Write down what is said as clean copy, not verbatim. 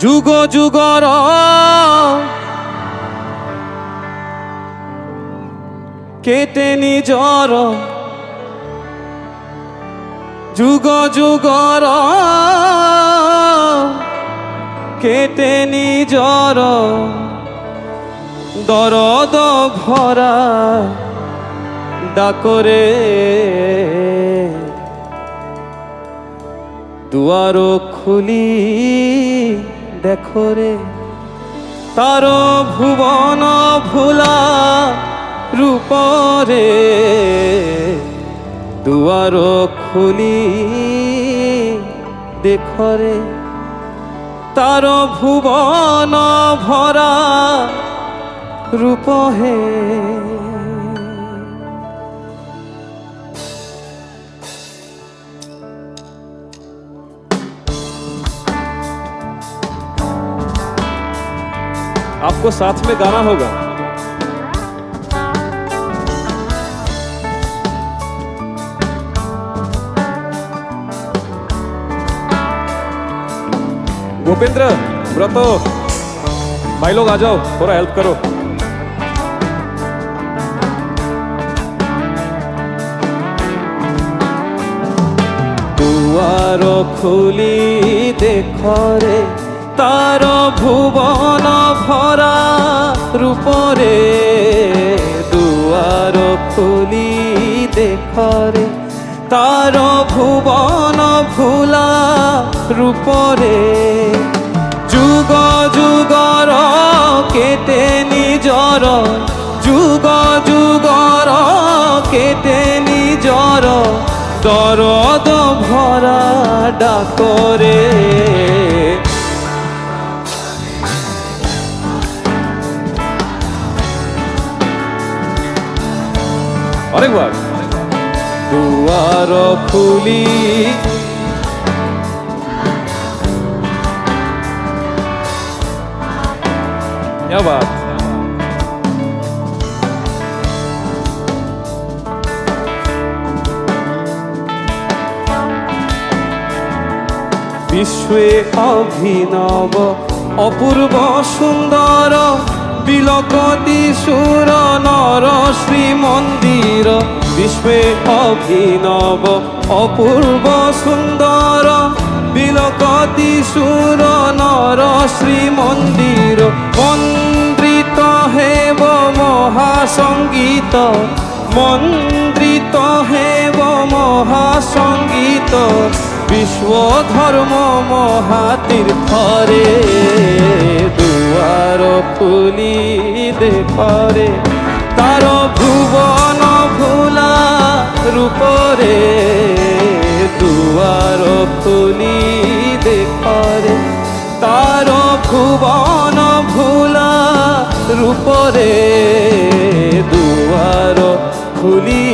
যুগ যুগর কেটে নিজর যুগ যুগর কেটে নিজর দরদ ভরা ডাকরে দুয়ার খুলি দেখরে তার ভুবন ভোলা রূপরে দুয়ার খুলি দেখরে তার ভুবন ভরা রূপ হে आपको साथ में गाना होगा। गोपेंद्र, व्रत, भाई लोग आ जाओ, थोड़ा हेल्प करो। दुआर खुली देखरे तार भुवन भरा रूपरे दुआर खुली देखरे तार भुवन भोला रूपरे जुग जुगर केटे निजर जुग जुगर केटे निजर दरद भरा डाकरे और एक बार दुआर खुली क्या बात विश्वे अभिनव अपूर्व सुंदर बिलकती सुर नर श्रीमंदिर विश्वे अभिनव अपूर्व सुंदर बिलकती सुर नर श्रीमंदिर मन्त्रित हेब महासंगीत मन्त्रित हेब महासंगीत विश्वधर्म महातीर्थरे दुआर खुली देखरे तार भुवन भोला रूपरे दुआर खुली देखरे तार भुवन भोला रूपरे दुआर खुली